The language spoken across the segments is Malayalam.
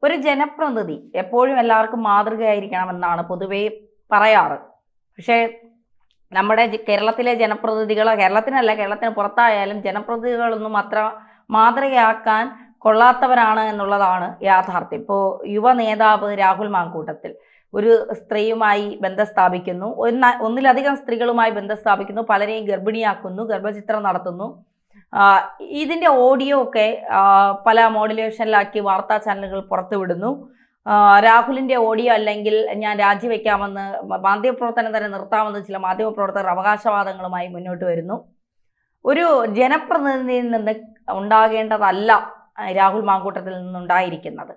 ഒരു ജനപ്രതിനിധി എപ്പോഴും എല്ലാവർക്കും മാതൃകയായിരിക്കണമെന്നാണ് പൊതുവേ പറയാറ്. പക്ഷേ നമ്മുടെ കേരളത്തിലെ ജനപ്രതിനിധികൾ, കേരളത്തിനല്ല കേരളത്തിന് പുറത്തായാലും ജനപ്രതിനിധികളൊന്നും അത്ര മാതൃകയാക്കാൻ കൊള്ളാത്തവരാണ് എന്നുള്ളതാണ് യാഥാർത്ഥ്യം. ഇപ്പോൾ യുവ നേതാവ് രാഹുൽ മാങ്കൂട്ടത്തിൽ ഒരു സ്ത്രീയുമായി ബന്ധം സ്ഥാപിക്കുന്നു, ഒന്നിലധികം സ്ത്രീകളുമായി ബന്ധം സ്ഥാപിക്കുന്നു, പലരെയും ഗർഭിണിയാക്കുന്നു, ഗർഭചിത്രം നടത്തുന്നു. ഇതിൻ്റെ ഓഡിയോ ഒക്കെ പല മോഡുലേഷനിലാക്കി വാർത്താ ചാനലുകൾ പുറത്തുവിടുന്നു. രാഹുലിൻ്റെ ഓഡിയോ അല്ലെങ്കിൽ ഞാൻ രാജിവെക്കാമെന്ന്, മാധ്യമപ്രവർത്തനം തന്നെ നിർത്താമെന്ന് ചില മാധ്യമപ്രവർത്തകർ അവകാശവാദങ്ങളുമായി മുന്നോട്ട് വരുന്നു. ഒരു ജനപ്രതിനിധിയിൽ നിന്ന് ഉണ്ടാകേണ്ടതല്ല രാഹുൽ മാങ്കൂട്ടത്തിൽ നിന്നുണ്ടായിരിക്കുന്നത്.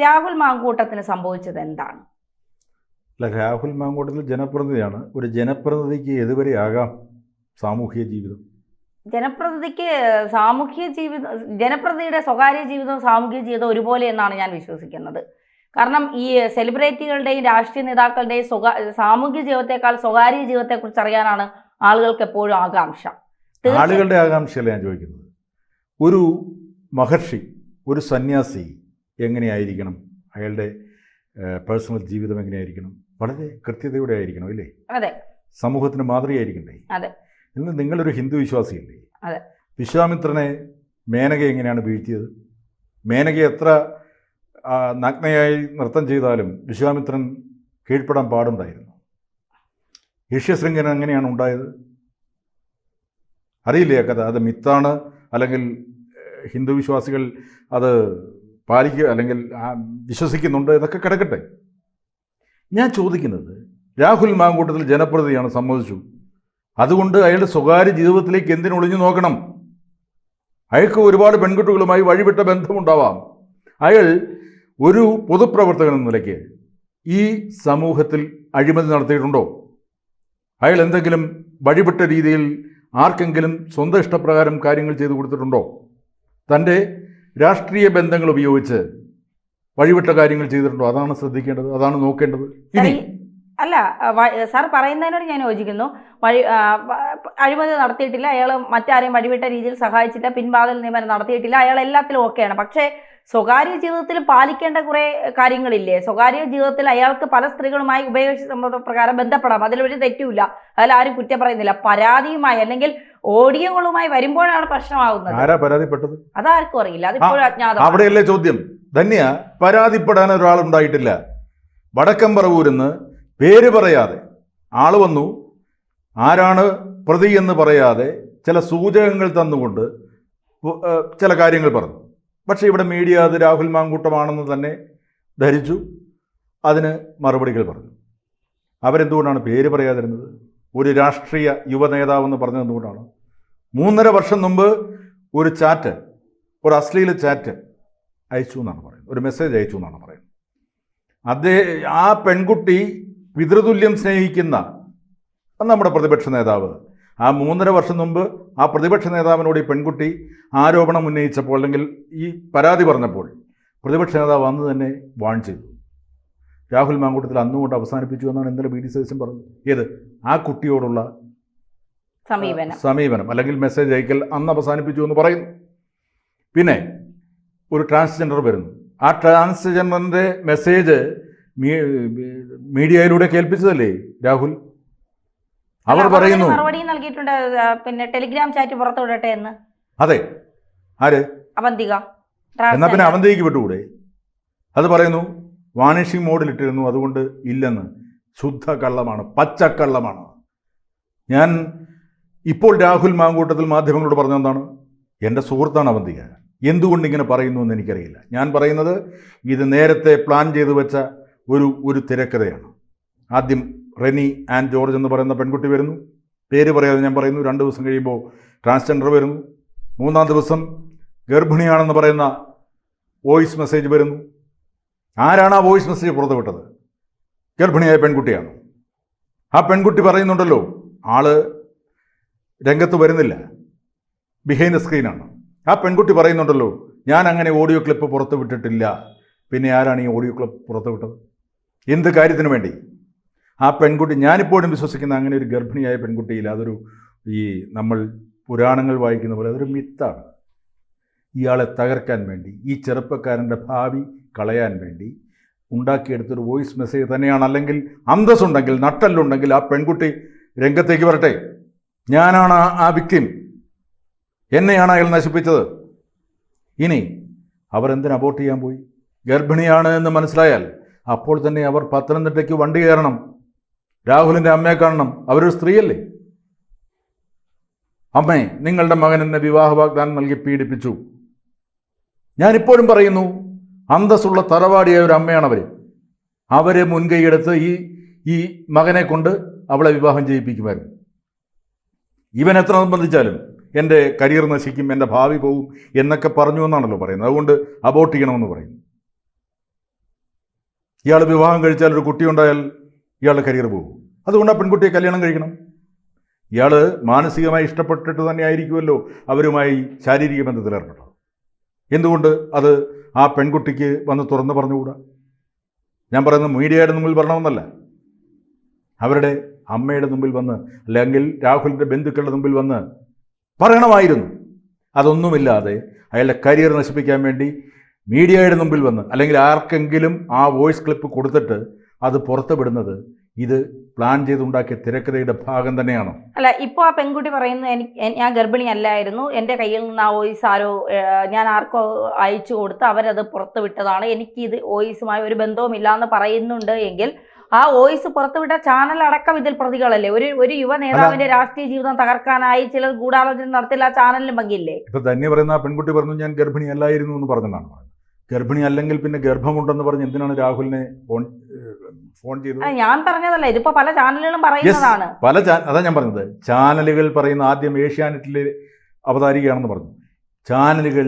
രാഹുൽ മാങ്കൂട്ടത്തിന് സംഭവിച്ചത് എന്താണ്? അല്ല, രാഹുൽ മാങ്കൂട്ടത്തിൽ ജനപ്രതിനിധിയാണ്. ഒരു ജനപ്രതിനിധിക്ക് എതുവരെ ആകാം സാമൂഹിക ജീവിതം? ജനപ്രതിനിധിക്ക് സാമൂഹിക ജീവിതം, ജനപ്രതിനിധിയുടെ സ്വകാര്യ ജീവിതവും സാമൂഹിക ജീവിതവും ഒരുപോലെ എന്നാണ് ഞാൻ വിശ്വസിക്കുന്നത്. കാരണം ഈ സെലിബ്രിറ്റികളുടെയും രാഷ്ട്രീയ നേതാക്കളുടെയും സാമൂഹിക ജീവിതത്തെക്കാൾ സ്വകാര്യ ജീവിതത്തെക്കുറിച്ച് അറിയാനാണ് ആളുകൾക്ക് എപ്പോഴും ആകാംക്ഷ. ആളുകളുടെ ആകാംക്ഷയല്ല ഞാൻ ചോദിക്കുന്നത്. ഒരു മഹർഷി, ഒരു സന്യാസി എങ്ങനെയായിരിക്കണം, അയാളുടെ പേഴ്സണൽ ജീവിതം എങ്ങനെയായിരിക്കണം? വളരെ കൃത്യതയോടെ ആയിരിക്കണം, ഇല്ലേ? അതെ. സമൂഹത്തിന് മാതൃകയായിരിക്കണ്ടേ? അതെ. ഇന്ന് നിങ്ങളൊരു ഹിന്ദു വിശ്വാസിയല്ലേ? അതെ. വിശ്വാമിത്രനെ മേനക എങ്ങനെയാണ് വീഴ്ത്തിയത്? മേനക എത്ര നഗ്നയായി നൃത്തം ചെയ്താലും വിശ്വാമിത്രൻ കീഴ്പ്പെടാൻ പാടുണ്ടായിരുന്നു. ഋഷ്യശൃംഖൻ എങ്ങനെയാണ് ഉണ്ടായത്? അറിയില്ലേ ആ കഥ? അത് മിത്താണ്, അല്ലെങ്കിൽ ഹിന്ദു വിശ്വാസികൾ അത് പാലിക്കുക അല്ലെങ്കിൽ വിശ്വസിക്കുന്നുണ്ട്, ഇതൊക്കെ കിടക്കട്ടെ. ഞാൻ ചോദിക്കുന്നത്, രാഹുൽ മാങ്കൂട്ടത്തിൽ ജനപ്രതിനിധിയാണ്, സമ്മതിച്ചു. അതുകൊണ്ട് അയാളുടെ സ്വകാര്യ ജീവിതത്തിലേക്ക് എന്തിനൊളിഞ്ഞു നോക്കണം? അയാൾക്ക് ഒരുപാട് പെൺകുട്ടികളുമായി വഴിവിട്ട ബന്ധമുണ്ടാവാം. അയാൾ ഒരു പൊതുപ്രവർത്തകൻ എന്ന നിലയ്ക്ക് ഈ സമൂഹത്തിൽ അഴിമതി നടത്തിയിട്ടുണ്ടോ? അയാൾ എന്തെങ്കിലും വഴിവിട്ട രീതിയിൽ ആർക്കെങ്കിലും സ്വന്തം ഇഷ്ടപ്രകാരം കാര്യങ്ങൾ ചെയ്തു കൊടുത്തിട്ടുണ്ടോ? തൻ്റെ രാഷ്ട്രീയ ബന്ധങ്ങൾ ഉപയോഗിച്ച് വഴിവിട്ട കാര്യങ്ങൾ ചെയ്തിട്ടുണ്ടോ? അതാണ് ശ്രദ്ധിക്കേണ്ടത്, അതാണ് നോക്കേണ്ടത്. ഇനി അല്ല, സാർ പറയുന്നതിനോട് ഞാൻ യോജിക്കുന്നു. അഴിമതി നടത്തിയിട്ടില്ല, അയാൾ മറ്റാരെയും വഴിവിട്ട രീതിയിൽ സഹായിച്ചില്ല, പിൻവാതിൽ നിയമനം നടത്തിയിട്ടില്ല, അയാൾ എല്ലാത്തിലും ഓക്കെയാണ്. പക്ഷേ സ്വകാര്യ ജീവിതത്തിൽ പാലിക്കേണ്ട കുറേ കാര്യങ്ങളില്ലേ? സ്വകാര്യ ജീവിതത്തിൽ അയാൾക്ക് പല സ്ത്രീകളുമായി ഉപയോഗിച്ച സമ്മതപ്രകാരം ബന്ധപ്പെടാം, അതിലൊരു തെറ്റുമില്ല, അതിലാരും കുറ്റം പറയുന്നില്ല. പരാതിയുമായി അല്ലെങ്കിൽ ഓഡിയോകളുമായി വരുമ്പോഴാണ് പ്രശ്നമാകുന്നത്. ആരാ പരാതിപ്പെട്ടത്? അതാർക്കും അറിയില്ല, അതിപ്പോഴും അജ്ഞാതം. അവിടെയല്ലേ ചോദ്യം. ധന്യ, പരാതിപ്പെടാൻ ഒരാളുണ്ടായിട്ടില്ല. വടക്കംപറവൂരിന്ന് പേര് പറയാതെ ആൾ വന്നു, ആരാണ് പ്രതി എന്ന് പറയാതെ ചില സൂചകങ്ങൾ തന്നുകൊണ്ട് ചില കാര്യങ്ങൾ പറഞ്ഞു. പക്ഷേ ഇവിടെ മീഡിയ അത് രാഹുൽ മാങ്കൂട്ടമാണെന്ന് തന്നെ ധരിച്ചു, അതിന് മറുപടികൾ പറഞ്ഞു. അവരെന്തുകൊണ്ടാണ് പേര് പറയാതിരുന്നത്? ഒരു രാഷ്ട്രീയ യുവ നേതാവെന്ന് പറഞ്ഞത് എന്തുകൊണ്ടാണ്? 3.5 വർഷം മുമ്പ് ഒരു ചാറ്റ്, ഒരു അശ്ലീല ചാറ്റ് അയച്ചു എന്നാണ് പറയുന്നത്, ഒരു മെസ്സേജ് അയച്ചു എന്നാണ് പറയുന്നത്. ആ പെൺകുട്ടി പിതൃതുല്യം സ്നേഹിക്കുന്ന നമ്മുടെ പ്രതിപക്ഷ നേതാവ് ആ 3.5 വർഷം മുമ്പ് ആ പ്രതിപക്ഷ നേതാവിനോട് ഈ പെൺകുട്ടി ആരോപണം ഉന്നയിച്ചപ്പോൾ അല്ലെങ്കിൽ ഈ പരാതി പറഞ്ഞപ്പോൾ പ്രതിപക്ഷ നേതാവ് അന്ന് തന്നെ വാൺ ചെയ്തു. രാഹുൽ മാങ്കൂട്ടത്തിൽ അന്നുകൊണ്ട് അവസാനിപ്പിച്ചു എന്നാണ് ഇന്നലെ വി ഡി സതീശൻ പറഞ്ഞത്. ഏത്? ആ കുട്ടിയോടുള്ള സമീപനം അല്ലെങ്കിൽ മെസ്സേജ് അയക്കൽ അന്ന് അവസാനിപ്പിച്ചു എന്ന് പറയുന്നു. പിന്നെ ഒരു ട്രാൻസ്ജെൻഡർ വരുന്നു, ആ ട്രാൻസ്ജെൻഡറിൻ്റെ മെസ്സേജ് മീഡിയയിലൂടെ കേൾപ്പിച്ചതല്ലേ രാഹുൽ? അവർ പറയുന്നു മറുപടി നൽകിയിട്ടുണ്ട്, പിന്നെ ടെലിഗ്രാം ചാറ്റ് പുറത്തുവിടട്ടെ എന്ന്. അതെ, ആര്? അവന്തിക. എന്നാ പിന്നെ അവന്തികയ്ക്ക് വിട്ടുകൂടെ? അത് പറയുന്നു വാണിഷിംഗ് മോഡിലിട്ടിരുന്നു, അതുകൊണ്ട് ഇല്ലെന്ന്. ശുദ്ധ കള്ളമാണ്, പച്ചക്കള്ളമാണ്. ഞാൻ ഇപ്പോൾ രാഹുൽ മാങ്കൂട്ടത്തിൽ മാധ്യമങ്ങളോട് പറഞ്ഞെന്താണ്? എൻ്റെ സുഹൃത്താണ് അവന്തിക, എന്തുകൊണ്ടിങ്ങനെ പറയുന്നു എന്ന് എനിക്കറിയില്ല. ഞാൻ പറയുന്നത് ഇത് നേരത്തെ പ്ലാൻ ചെയ്തു വെച്ച ഒരു തിരക്കഥയാണ്. ആദ്യം റെനി ആൻഡ് ജോർജ് എന്ന് പറയുന്ന പെൺകുട്ടി വരുന്നു, പേര് പറയാതെ ഞാൻ പറയുന്നു. 2 ദിവസം കഴിയുമ്പോൾ ട്രാൻസ്ജെൻഡർ വരുന്നു. 3-ാം ദിവസം ഗർഭിണിയാണെന്ന് പറയുന്ന വോയിസ് മെസ്സേജ് വരുന്നു. ആരാണ് ആ വോയിസ് മെസ്സേജ് പുറത്തുവിട്ടത്? ഗർഭിണിയായ പെൺകുട്ടിയാണ്. ആ പെൺകുട്ടി പറയുന്നുണ്ടല്ലോ, ആള് രംഗത്ത് വരുന്നില്ല, ബിഹൈൻഡ് ദ സ്ക്രീനാണ്. ആ പെൺകുട്ടി പറയുന്നുണ്ടല്ലോ, ഞാൻ അങ്ങനെ ഓഡിയോ ക്ലിപ്പ് പുറത്തു വിട്ടിട്ടില്ല. പിന്നെ ആരാണ് ഈ ഓഡിയോ ക്ലിപ്പ് പുറത്തുവിട്ടത്? എന്ത് കാര്യത്തിന് വേണ്ടി? ആ പെൺകുട്ടി, ഞാനിപ്പോഴും വിശ്വസിക്കുന്ന അങ്ങനെ ഒരു ഗർഭിണിയായ പെൺകുട്ടിയില്ല. അതൊരു നമ്മൾ പുരാണങ്ങൾ വായിക്കുന്ന പോലെ അതൊരു മിത്താണ്. ഇയാളെ തകർക്കാൻ വേണ്ടി, ഈ ചെറുപ്പക്കാരൻ്റെ ഭാവി കളയാൻ വേണ്ടി ഉണ്ടാക്കിയെടുത്തൊരു വോയിസ് മെസ്സേജ് തന്നെയാണ്. അല്ലെങ്കിൽ അന്തസ്സുണ്ടെങ്കിൽ, നട്ടല്ലുണ്ടെങ്കിൽ ആ പെൺകുട്ടി രംഗത്തേക്ക് വരട്ടെ. ഞാനാണ് ആ വിക്ടിം, എന്നെയാണ് അയാൾ നശിപ്പിച്ചത്. ഇനി അവർ എന്തിന് അബോർട്ട് ചെയ്യാൻ പോയി? ഗർഭിണിയാണ് എന്ന് മനസ്സിലായാൽ അപ്പോൾ തന്നെ അവർ പത്തനംതിട്ടയ്ക്ക് വണ്ടി കയറണം, രാഹുലിൻ്റെ അമ്മയെ കാണണം. അവരൊരു സ്ത്രീയല്ലേ? അമ്മേ, നിങ്ങളുടെ മകൻ എന്നെ വിവാഹ വാഗ്ദാനം നൽകി പീഡിപ്പിച്ചു. ഞാനിപ്പോഴും പറയുന്നു, അന്തസ്സുള്ള തറവാടിയായ ഒരു അമ്മയാണ് അവർ. അവരെ മുൻകൈയെടുത്ത് ഈ മകനെ കൊണ്ട് അവളെ വിവാഹം ചെയ്യിപ്പിക്കുമായിരുന്നു. ഇവൻ എത്ര നിർബന്ധിച്ചാലും എൻ്റെ കരിയർ നശിക്കും, എൻ്റെ ഭാവി പോകും എന്നൊക്കെ പറഞ്ഞു എന്നാണല്ലോ പറയുന്നത്. അതുകൊണ്ട് അബോർട്ട് ചെയ്യണമെന്ന് പറയുന്നു. ഇയാൾ വിവാഹം കഴിച്ചാൽ ഒരു കുട്ടി ഉണ്ടായാൽ ഇയാളുടെ കരിയർ പോകും. അതുകൊണ്ട് ആ പെൺകുട്ടിയെ കല്യാണം കഴിക്കണം. ഇയാൾ മാനസികമായി ഇഷ്ടപ്പെട്ടിട്ട് തന്നെ ആയിരിക്കുമല്ലോ അവരുമായി ശാരീരിക ബന്ധത്തിൽ ഏർപ്പെട്ടത്. എന്തുകൊണ്ട് അത് ആ പെൺകുട്ടിക്ക് വന്ന് തുറന്ന് പറഞ്ഞുകൂടാ? ഞാൻ പറയുന്നത് മീഡിയയുടെ മുമ്പിൽ പറയണമെന്നല്ല, അവരുടെ അമ്മയുടെ മുമ്പിൽ വന്ന്, അല്ലെങ്കിൽ രാഹുലിൻ്റെ ബന്ധുക്കളുടെ മുമ്പിൽ വന്ന് പറയണമായിരുന്നു. അതൊന്നുമില്ലാതെ അയാളുടെ കരിയർ നശിപ്പിക്കാൻ വേണ്ടി മീഡിയയുടെ മുമ്പിൽ വന്ന്, അല്ലെങ്കിൽ ആർക്കെങ്കിലും ആ വോയിസ് ക്ലിപ്പ് കൊടുത്തിട്ട് അത് പുറത്ത് വിടുന്നത് ഇത് പ്ലാൻ ചെയ്തുണ്ടാക്കിയ തിരക്കഥയുടെ ഭാഗം തന്നെയാണ്. അല്ല, ഇപ്പോൾ ആ പെൺകുട്ടി പറയുന്നത് ഞാൻ ഗർഭിണി അല്ലായിരുന്നു, എൻ്റെ കയ്യിൽ നിന്ന് ആ വോയിസ് ആരോ ഞാൻ ആർക്കോ അയച്ചു കൊടുത്ത് അവരത് പുറത്ത് വിട്ടതാണ്, എനിക്ക് ഇത് വോയിസുമായി ഒരു ബന്ധവുമില്ല എന്ന് പറയുന്നുണ്ട്. എങ്കിൽ ആ വോയിസ് പുറത്തുവിട്ട ചാനൽ അടക്കം ഇതിൽ പ്രതികളല്ലേ? ഒരു യുവ നേതാവിന്റെ രാഷ്ട്രീയ ജീവിതം തകർക്കാനായി ചിലർ ഗൂഢാലോചന നടത്തില്ല, ആ ചാനലിന് പങ്കില്ലേ? ഇപ്പൊ തന്നെ പറയുന്ന ആ പെൺകുട്ടി പറഞ്ഞു ഞാൻ ഗർഭിണി അല്ലായിരുന്നു എന്ന് പറഞ്ഞതാണ്. ഗർഭിണി അല്ലെങ്കിൽ പിന്നെ ഗർഭമുണ്ടെന്ന് പറഞ്ഞ് എന്തിനാണ് രാഹുലിനെ ഫോൺ ചെയ്തത്? ഞാൻ പറഞ്ഞതല്ല, ഇതിപ്പോ പല ചാനലുകളും പറയുന്നതാണ്. അതാ ഞാൻ പറഞ്ഞത്. ചാനലുകൾ പറയുന്ന, ആദ്യം ഏഷ്യാനെറ്റിലെ അവതാരികയാണെന്ന് പറഞ്ഞു. ചാനലുകൾ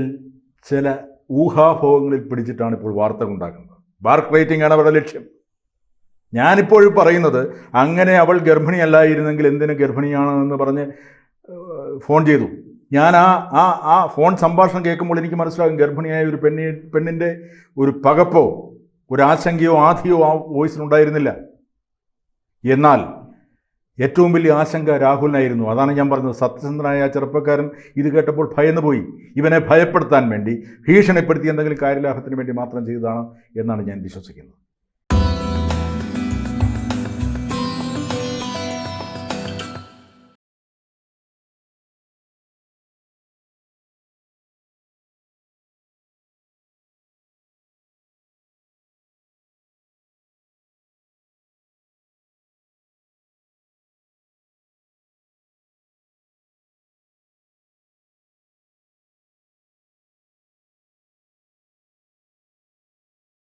ചില ഊഹാഭോഗങ്ങളിൽ പിടിച്ചിട്ടാണ് ഇപ്പോൾ വാർത്തകൾ ഉണ്ടാക്കുന്നത്. മാർക്ക് റേറ്റിംഗ് ആണ് അവരുടെ ലക്ഷ്യം. ഞാനിപ്പോഴും പറയുന്നത്, അങ്ങനെ അവൾ ഗർഭിണിയല്ലായിരുന്നെങ്കിൽ എന്തിന് ഗർഭിണിയാണെന്ന് പറഞ്ഞ് ഫോൺ ചെയ്തു. ഞാൻ ആ ഫോൺ സംഭാഷണം കേൾക്കുമ്പോൾ എനിക്ക് മനസ്സിലാകും, ഗർഭിണിയായ ഒരു പെണ്ണിൻ്റെ ഒരു പകപ്പോ ഒരു ആശങ്കയോ ആധിയോ ആ വോയിസിനുണ്ടായിരുന്നില്ല. എന്നാൽ ഏറ്റവും വലിയ ആശങ്ക രാഹുലിനായിരുന്നു. അതാണ് ഞാൻ പറഞ്ഞത്, സത്യസന്ധനായ ആ ചെറുപ്പക്കാരൻ ഇത് കേട്ടപ്പോൾ ഭയന്നു പോയി. ഇവനെ ഭയപ്പെടുത്താൻ വേണ്ടി, ഭീഷണിപ്പെടുത്തി എന്തെങ്കിലും കാര്യലാഭത്തിന് വേണ്ടി മാത്രം ചെയ്തതാണ് എന്നാണ് ഞാൻ വിശ്വസിക്കുന്നത്.